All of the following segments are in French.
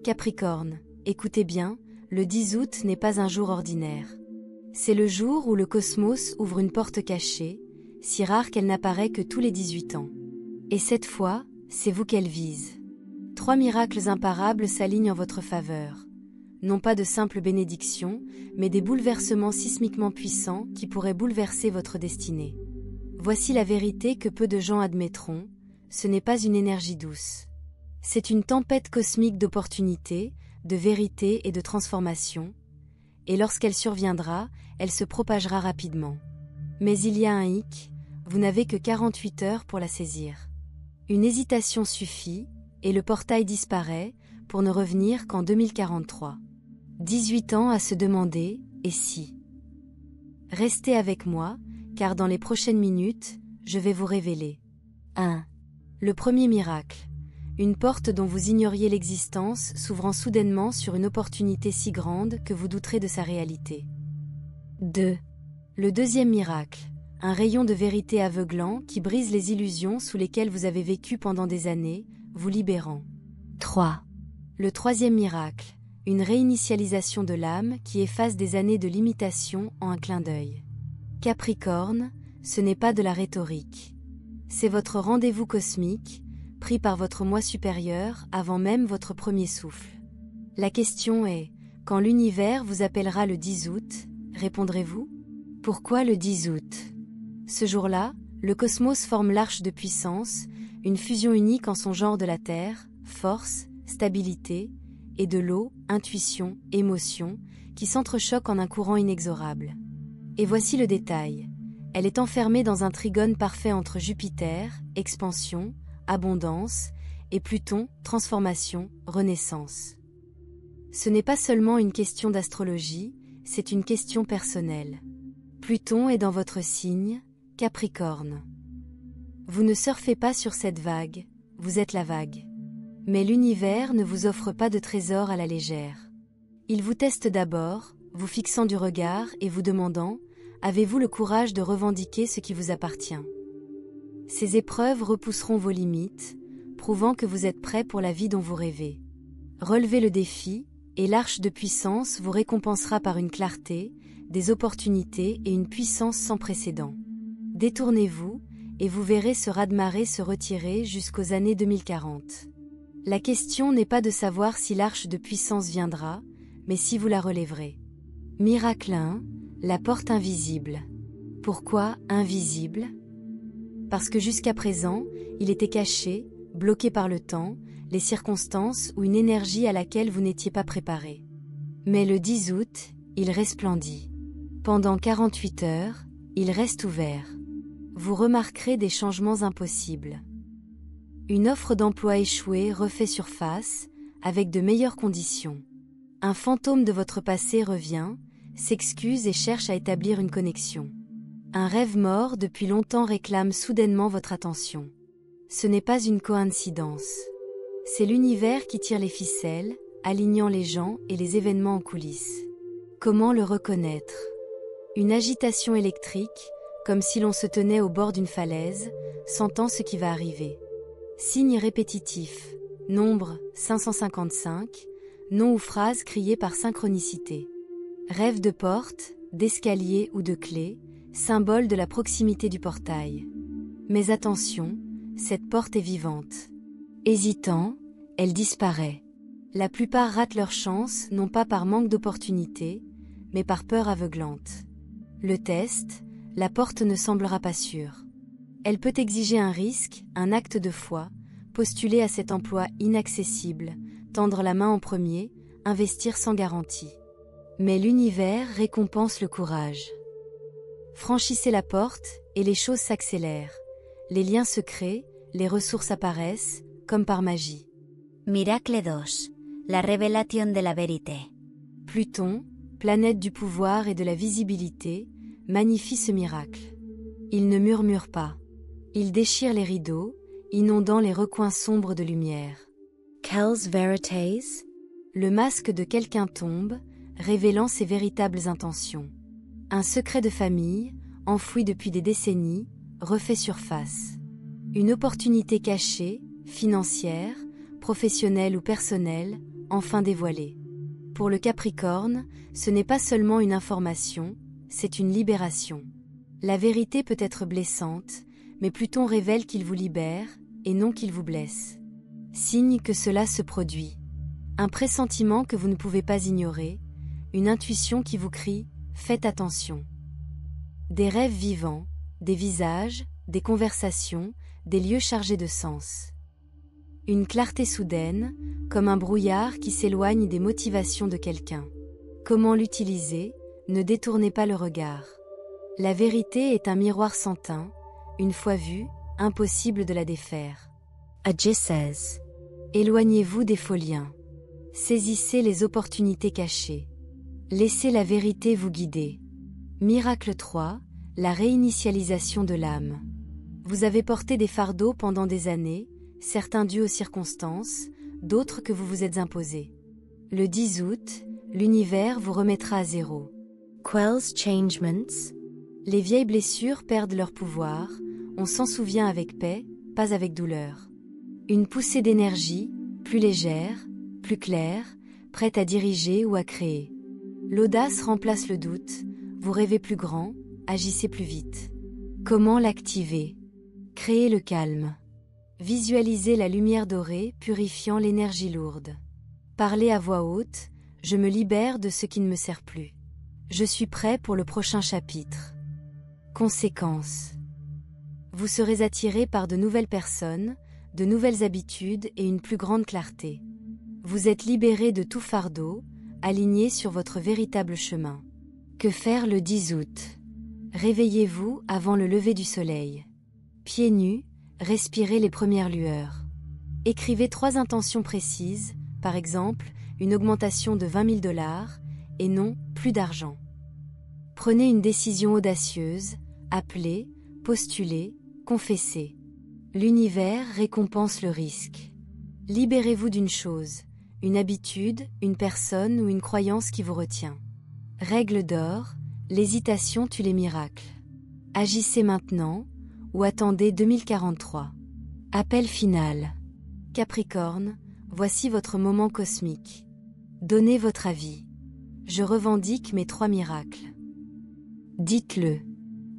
Capricorne, écoutez bien, le 10 août n'est pas un jour ordinaire. C'est le jour où le cosmos ouvre une porte cachée, si rare qu'elle n'apparaît que tous les 18 ans. Et cette fois, c'est vous qu'elle vise. 3 miracles imparables s'alignent en votre faveur. Non pas de simples bénédictions, mais des bouleversements sismiquement puissants qui pourraient bouleverser votre destinée. Voici la vérité que peu de gens admettront, ce n'est pas une énergie douce. C'est une tempête cosmique d'opportunités, de vérité et de transformation, et lorsqu'elle surviendra, elle se propagera rapidement. Mais il y a un hic, vous n'avez que 48 heures pour la saisir. Une hésitation suffit, et le portail disparaît, pour ne revenir qu'en 2043. 18 ans à se demander, et si? Restez avec moi, car dans les prochaines minutes, je vais vous révéler. 1. Le premier miracle. Une porte dont vous ignoriez l'existence s'ouvrant soudainement sur une opportunité si grande que vous douterez de sa réalité. 2. Le deuxième miracle. Un rayon de vérité aveuglant qui brise les illusions sous lesquelles vous avez vécu pendant des années, vous libérant. 3. Le troisième miracle. Une réinitialisation de l'âme qui efface des années de limitation en un clin d'œil. Capricorne, ce n'est pas de la rhétorique. C'est votre rendez-vous cosmique, pris par votre moi supérieur avant même votre premier souffle. La question est, quand l'univers vous appellera le 10 août, répondrez-vous? Pourquoi le 10 août? Ce jour-là, le cosmos forme l'arche de puissance, une fusion unique en son genre de la Terre, force, stabilité, et de l'eau, intuition, émotion, qui s'entrechoquent en un courant inexorable. Et voici le détail. Elle est enfermée dans un trigone parfait entre Jupiter, expansion, abondance, et Pluton, transformation, renaissance. Ce n'est pas seulement une question d'astrologie, c'est une question personnelle. Pluton est dans votre signe, Capricorne. Vous ne surfez pas sur cette vague, vous êtes la vague. Mais l'univers ne vous offre pas de trésor à la légère. Il vous teste d'abord, vous fixant du regard et vous demandant, avez-vous le courage de revendiquer ce qui vous appartient? Ces épreuves repousseront vos limites, prouvant que vous êtes prêt pour la vie dont vous rêvez. Relevez le défi, et l'arche de puissance vous récompensera par une clarté, des opportunités et une puissance sans précédent. Détournez-vous, et vous verrez ce raz-de-marée se retirer jusqu'aux années 2040. La question n'est pas de savoir si l'arche de puissance viendra, mais si vous la relèverez. Miracle 1, la porte invisible. Pourquoi invisible? Parce que jusqu'à présent, il était caché, bloqué par le temps, les circonstances ou une énergie à laquelle vous n'étiez pas préparé. Mais le 10 août, il resplendit. Pendant 48 heures, il reste ouvert. Vous remarquerez des changements impossibles. Une offre d'emploi échouée refait surface, avec de meilleures conditions. Un fantôme de votre passé revient, s'excuse et cherche à établir une connexion. Un rêve mort depuis longtemps réclame soudainement votre attention. Ce n'est pas une coïncidence. C'est l'univers qui tire les ficelles, alignant les gens et les événements en coulisses. Comment le reconnaître? Une agitation électrique, comme si l'on se tenait au bord d'une falaise, sentant ce qui va arriver. Signe répétitif, nombre 555, nom ou phrase criée par synchronicité. Rêve de porte, d'escalier ou de clé, symbole de la proximité du portail. Mais attention, cette porte est vivante. Hésitant, elle disparaît. La plupart ratent leur chance, non pas par manque d'opportunité, mais par peur aveuglante. Le test, la porte ne semblera pas sûre. Elle peut exiger un risque, un acte de foi, postuler à cet emploi inaccessible, tendre la main en premier, investir sans garantie. Mais l'univers récompense le courage. Franchissez la porte, et les choses s'accélèrent. Les liens se créent, les ressources apparaissent, comme par magie. Miracle 2. La revelación de la vérité. Pluton, planète du pouvoir et de la visibilité, magnifie ce miracle. Il ne murmure pas. Il déchire les rideaux, inondant les recoins sombres de lumière. Quelles vérités? Le masque de quelqu'un tombe, révélant ses véritables intentions. Un secret de famille, enfoui depuis des décennies, refait surface. Une opportunité cachée, financière, professionnelle ou personnelle, enfin dévoilée. Pour le Capricorne, ce n'est pas seulement une information, c'est une libération. La vérité peut être blessante, mais Pluton révèle qu'il vous libère, et non qu'il vous blesse. Signe que cela se produit. Un pressentiment que vous ne pouvez pas ignorer, une intuition qui vous crie « Faites attention ». Des rêves vivants, des visages, des conversations, des lieux chargés de sens. Une clarté soudaine, comme un brouillard qui s'éloigne des motivations de quelqu'un. Comment l'utiliser? Ne détournez pas le regard. La vérité est un miroir sans teint, une fois vue, impossible de la défaire. Ajay says. Éloignez-vous des faux liens. Saisissez les opportunités cachées. Laissez la vérité vous guider. Miracle 3, la réinitialisation de l'âme. Vous avez porté des fardeaux pendant des années, certains dus aux circonstances, d'autres que vous vous êtes imposés. Le 10 août, l'univers vous remettra à zéro. Quells changements. Les vieilles blessures perdent leur pouvoir, on s'en souvient avec paix, pas avec douleur. Une poussée d'énergie, plus légère, plus claire, prête à diriger ou à créer. L'audace remplace le doute, vous rêvez plus grand, agissez plus vite. Comment l'activer? Créez le calme. Visualisez la lumière dorée purifiant l'énergie lourde. Parlez à voix haute, je me libère de ce qui ne me sert plus. Je suis prêt pour le prochain chapitre. Conséquences. Vous serez attiré par de nouvelles personnes, de nouvelles habitudes et une plus grande clarté. Vous êtes libéré de tout fardeau, aligné sur votre véritable chemin. Que faire le 10 août? Réveillez-vous avant le lever du soleil. Pieds nus, respirez les premières lueurs. Écrivez 3 intentions précises, par exemple, une augmentation de 20 000 $, et non, plus d'argent. Prenez une décision audacieuse, appelez, postulez, confessez. L'univers récompense le risque. Libérez-vous d'une chose, une habitude, une personne ou une croyance qui vous retient. Règle d'or, l'hésitation tue les miracles. Agissez maintenant, ou attendez 2043. Appel final. Capricorne, voici votre moment cosmique. Donnez votre avis. Je revendique mes 3 miracles. Dites-le.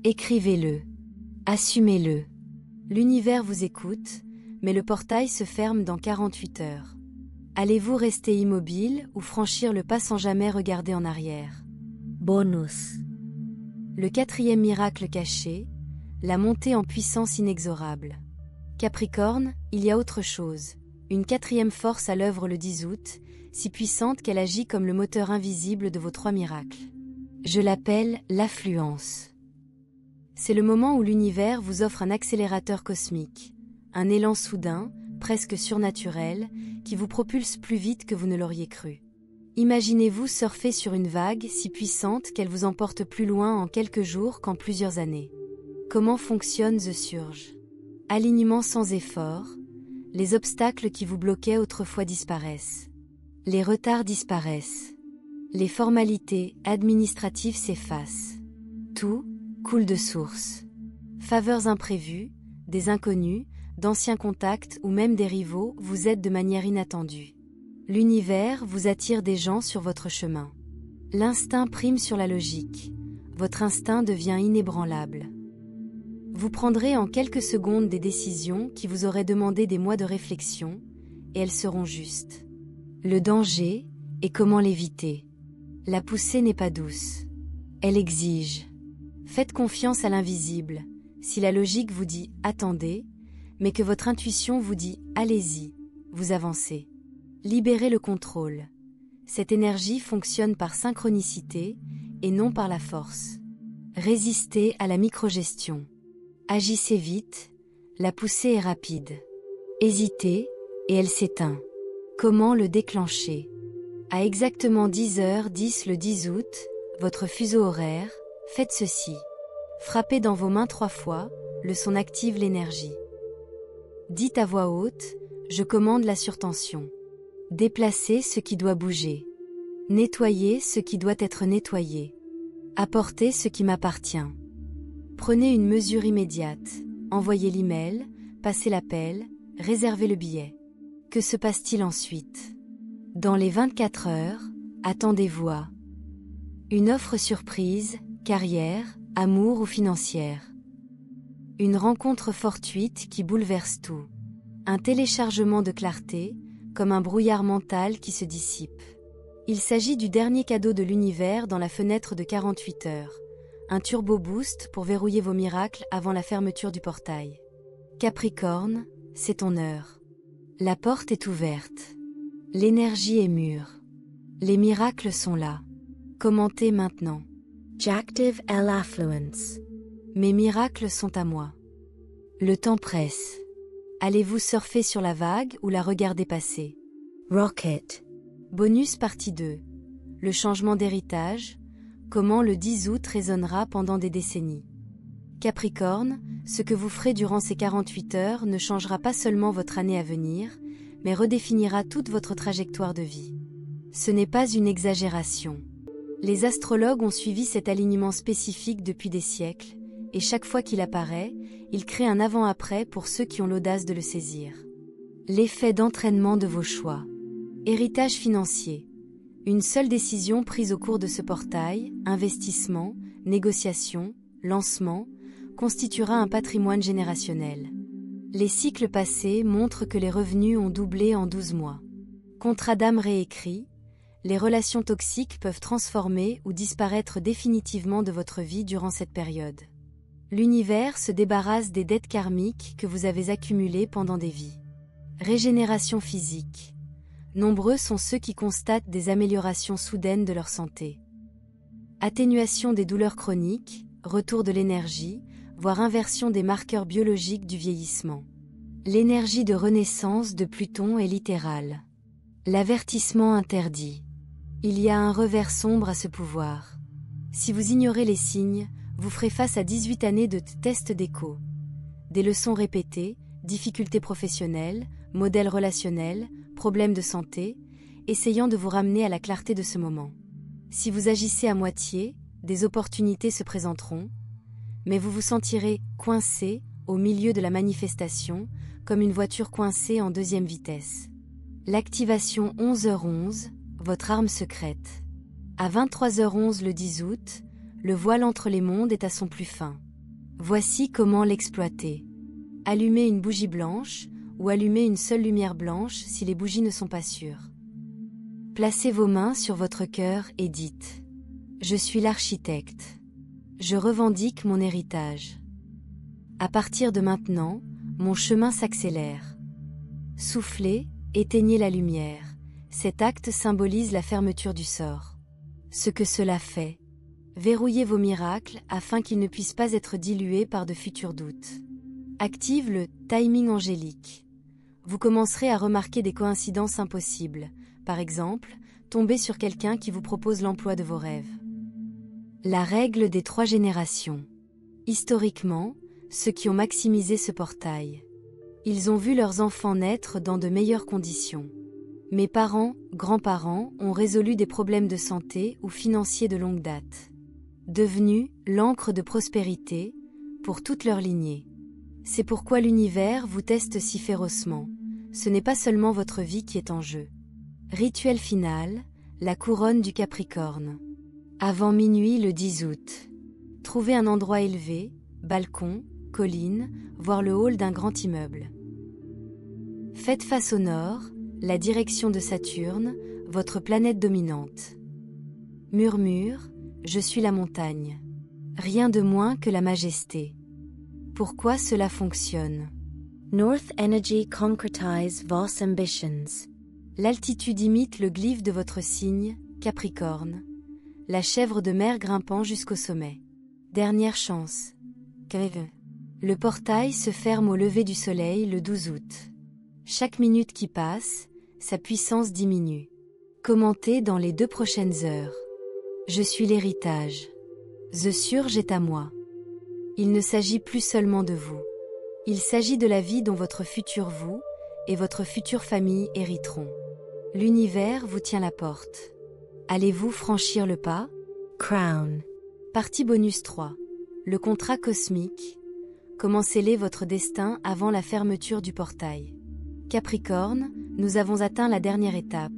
Écrivez-le. Assumez-le. L'univers vous écoute, mais le portail se ferme dans 48 heures. Allez-vous rester immobile ou franchir le pas sans jamais regarder en arrière? Bonus. Le 4e miracle caché, la montée en puissance inexorable. Capricorne, il y a autre chose. Une 4e force à l'œuvre le 10 août, si puissante qu'elle agit comme le moteur invisible de vos 3 miracles. Je l'appelle l'affluence. C'est le moment où l'univers vous offre un accélérateur cosmique, un élan soudain, presque surnaturel, qui vous propulse plus vite que vous ne l'auriez cru. Imaginez-vous surfer sur une vague si puissante qu'elle vous emporte plus loin en quelques jours qu'en plusieurs années. Comment fonctionne The Surge? Alignement sans effort, les obstacles qui vous bloquaient autrefois disparaissent. Les retards disparaissent. Les formalités administratives s'effacent. Tout coule de source. Faveurs imprévues, des inconnus, d'anciens contacts ou même des rivaux vous aident de manière inattendue. L'univers vous attire des gens sur votre chemin. L'instinct prime sur la logique. Votre instinct devient inébranlable. Vous prendrez en quelques secondes des décisions qui vous auraient demandé des mois de réflexion, et elles seront justes. Le danger et comment l'éviter. La poussée n'est pas douce. Elle exige. Faites confiance à l'invisible. Si la logique vous dit « attendez », mais que votre intuition vous dit « allez-y », vous avancez. Libérez le contrôle. Cette énergie fonctionne par synchronicité et non par la force. Résistez à la microgestion. Agissez vite, la poussée est rapide. Hésitez, et elle s'éteint. Comment le déclencher? À exactement 10h10 le 10 août, votre fuseau horaire, faites ceci. Frappez dans vos mains 3 fois, le son active l'énergie. Dites à voix haute, je commande la surtension. Déplacez ce qui doit bouger. Nettoyez ce qui doit être nettoyé. Apportez ce qui m'appartient. Prenez une mesure immédiate. Envoyez l'email, passez l'appel, réservez le billet. Que se passe-t-il ensuite? Dans les 24 heures, attendez-vous à une offre surprise, carrière, amour ou financière. Une rencontre fortuite qui bouleverse tout. Un téléchargement de clarté, comme un brouillard mental qui se dissipe. Il s'agit du dernier cadeau de l'univers dans la fenêtre de 48 heures. Un turbo boost pour verrouiller vos miracles avant la fermeture du portail. Capricorne, c'est ton heure. La porte est ouverte. L'énergie est mûre. Les miracles sont là. Commentez maintenant. Jactive L. Affluence. Mes miracles sont à moi. Le temps presse. Allez-vous surfer sur la vague ou la regarder passer? Rocket. Bonus partie 2. Le changement d'héritage. Comment le 10 août résonnera pendant des décennies. Capricorne, ce que vous ferez durant ces 48 heures ne changera pas seulement votre année à venir, mais redéfinira toute votre trajectoire de vie. Ce n'est pas une exagération. Les astrologues ont suivi cet alignement spécifique depuis des siècles, et chaque fois qu'il apparaît, il crée un avant-après pour ceux qui ont l'audace de le saisir. L'effet d'entraînement de vos choix. Héritage financier. Une seule décision prise au cours de ce portail, investissement, négociation, lancement, constituera un patrimoine générationnel. Les cycles passés montrent que les revenus ont doublé en 12 mois. Contrat d'âme réécrit, les relations toxiques peuvent transformer ou disparaître définitivement de votre vie durant cette période. L'univers se débarrasse des dettes karmiques que vous avez accumulées pendant des vies. Régénération physique. Nombreux sont ceux qui constatent des améliorations soudaines de leur santé. Atténuation des douleurs chroniques, retour de l'énergie, voire inversion des marqueurs biologiques du vieillissement. L'énergie de renaissance de Pluton est littérale. L'avertissement interdit. Il y a un revers sombre à ce pouvoir. Si vous ignorez les signes, vous ferez face à 18 années de tests d'écho. Des leçons répétées, difficultés professionnelles, modèles relationnels, problèmes de santé, essayant de vous ramener à la clarté de ce moment. Si vous agissez à moitié, des opportunités se présenteront, mais vous vous sentirez coincé au milieu de la manifestation, comme une voiture coincée en deuxième vitesse. L'activation 11h11, votre arme secrète. À 23h11 le 10 août, le voile entre les mondes est à son plus fin. Voici comment l'exploiter. Allumez une bougie blanche, ou allumez une seule lumière blanche si les bougies ne sont pas sûres. Placez vos mains sur votre cœur et dites « Je suis l'architecte. Je revendique mon héritage. À partir de maintenant, mon chemin s'accélère. » Soufflez, éteignez la lumière. Cet acte symbolise la fermeture du sort. Ce que cela fait. Verrouillez vos miracles afin qu'ils ne puissent pas être dilués par de futurs doutes. Active le timing angélique. Vous commencerez à remarquer des coïncidences impossibles. Par exemple, tomber sur quelqu'un qui vous propose l'emploi de vos rêves. La règle des 3 générations. Historiquement, ceux qui ont maximisé ce portail. Ils ont vu leurs enfants naître dans de meilleures conditions. Mes parents, grands-parents ont résolu des problèmes de santé ou financiers de longue date. Devenus l'encre de prospérité pour toute leur lignée. C'est pourquoi l'univers vous teste si férocement. Ce n'est pas seulement votre vie qui est en jeu. Rituel final, la couronne du Capricorne. Avant minuit le 10 août. Trouvez un endroit élevé, balcon, colline, voire le hall d'un grand immeuble. Faites face au nord, la direction de Saturne, votre planète dominante. Murmure, je suis la montagne. Rien de moins que la majesté. Pourquoi cela fonctionne? North Energy concretize vos ambitions. L'altitude imite le glyphe de votre signe, Capricorne. La chèvre de mer grimpant jusqu'au sommet. Dernière chance. Le portail se ferme au lever du soleil le 12 août. Chaque minute qui passe, sa puissance diminue. Commentez dans les 2 prochaines heures. Je suis l'héritage. The Surge est à moi. Il ne s'agit plus seulement de vous. Il s'agit de la vie dont votre futur vous et votre future famille hériteront. L'univers vous tient la porte. Allez-vous franchir le pas? Crown. Partie bonus 3. Le contrat cosmique. Comment sceller votre destin avant la fermeture du portail? Capricorne, nous avons atteint la dernière étape,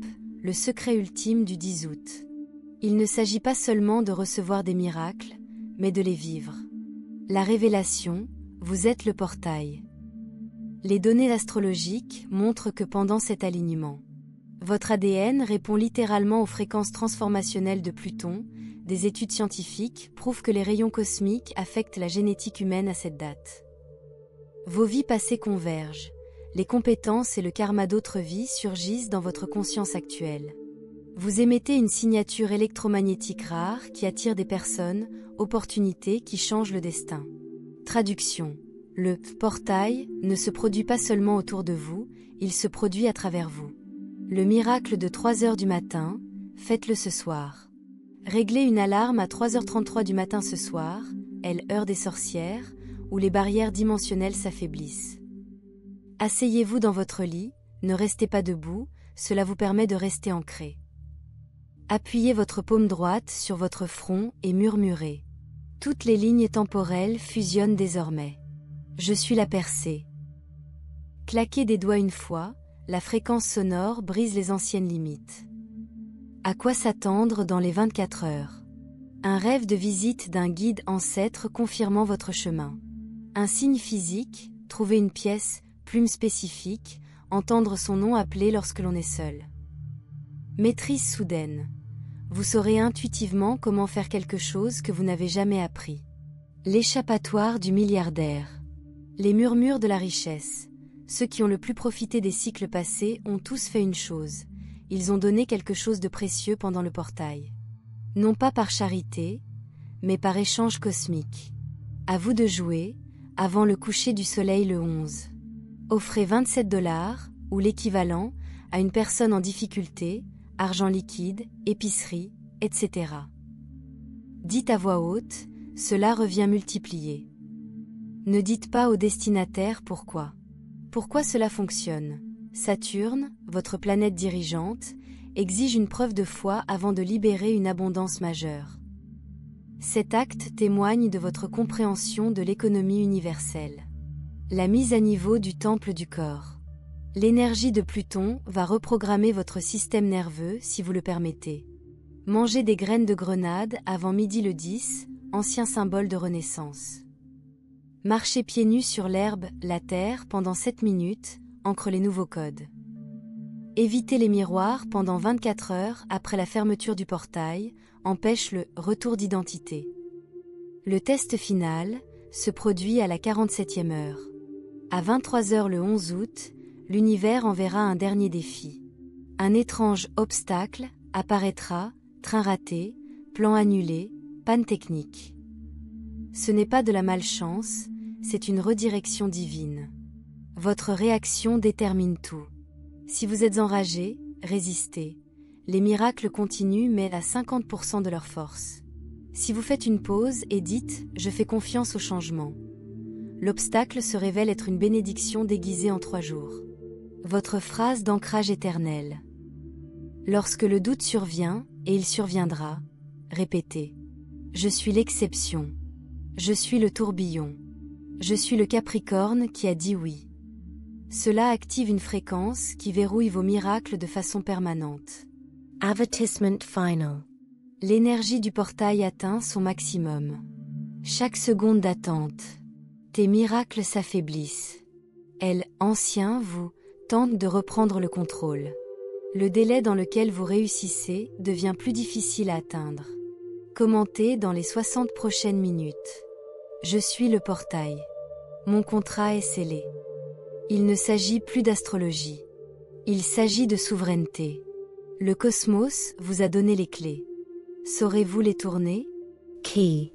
le secret ultime du 10 août. Il ne s'agit pas seulement de recevoir des miracles, mais de les vivre. La révélation, vous êtes le portail. Les données astrologiques montrent que pendant cet alignement, votre ADN répond littéralement aux fréquences transformationnelles de Pluton. Des études scientifiques prouvent que les rayons cosmiques affectent la génétique humaine à cette date. Vos vies passées convergent. Les compétences et le karma d'autres vies surgissent dans votre conscience actuelle. Vous émettez une signature électromagnétique rare qui attire des personnes, opportunités qui changent le destin. Traduction. Le portail ne se produit pas seulement autour de vous, il se produit à travers vous. Le miracle de 3 heures du matin, faites-le ce soir. Réglez une alarme à 3h33 du matin ce soir, heure des sorcières, où les barrières dimensionnelles s'affaiblissent. Asseyez-vous dans votre lit, ne restez pas debout, cela vous permet de rester ancré. Appuyez votre paume droite sur votre front et murmurez. Toutes les lignes temporelles fusionnent désormais. Je suis la percée. Claquez des doigts une fois, la fréquence sonore brise les anciennes limites. À quoi s'attendre dans les 24 heures? Un rêve de visite d'un guide ancêtre confirmant votre chemin. Un signe physique, trouver une pièce, plume spécifique, entendre son nom appelé lorsque l'on est seul. Maîtrise soudaine. Vous saurez intuitivement comment faire quelque chose que vous n'avez jamais appris. L'échappatoire du milliardaire. Les murmures de la richesse. Ceux qui ont le plus profité des cycles passés ont tous fait une chose. Ils ont donné quelque chose de précieux pendant le portail. Non pas par charité, mais par échange cosmique. À vous de jouer, avant le coucher du soleil le 11. Offrez 27 $, ou l'équivalent, à une personne en difficulté, argent liquide, épicerie, etc. Dites à voix haute, cela revient multiplié. Ne dites pas au destinataire pourquoi. Pourquoi cela fonctionne? Saturne, votre planète dirigeante, exige une preuve de foi avant de libérer une abondance majeure. Cet acte témoigne de votre compréhension de l'économie universelle. La mise à niveau du temple du corps. L'énergie de Pluton va reprogrammer votre système nerveux si vous le permettez. Mangez des graines de grenade avant midi le 10, ancien symbole de renaissance. Marchez pieds nus sur l'herbe, la terre pendant 7 minutes, ancre les nouveaux codes. Évitez les miroirs pendant 24 heures après la fermeture du portail, empêche le retour d'identité. Le test final se produit à la 47e heure. À 23 heures le 11 août, l'univers enverra un dernier défi. Un étrange obstacle apparaîtra, train raté, plan annulé, panne technique. Ce n'est pas de la malchance, c'est une redirection divine. Votre réaction détermine tout. Si vous êtes enragé, résistez. Les miracles continuent mais à 50% de leur force. Si vous faites une pause et dites « Je fais confiance au changement », l'obstacle se révèle être une bénédiction déguisée en 3 jours. Votre phrase d'ancrage éternel. Lorsque le doute survient, et il surviendra, répétez « Je suis l'exception. Je suis le tourbillon. Je suis le Capricorne qui a dit oui. » Cela active une fréquence qui verrouille vos miracles de façon permanente. Advertisement final. L'énergie du portail atteint son maximum. Chaque seconde d'attente. Tes miracles s'affaiblissent. Elle, ancien vous, tente de reprendre le contrôle. Le délai dans lequel vous réussissez devient plus difficile à atteindre. Commentez dans les 60 prochaines minutes. Je suis le portail. Mon contrat est scellé. Il ne s'agit plus d'astrologie. Il s'agit de souveraineté. Le cosmos vous a donné les clés. Saurez-vous les tourner? Key.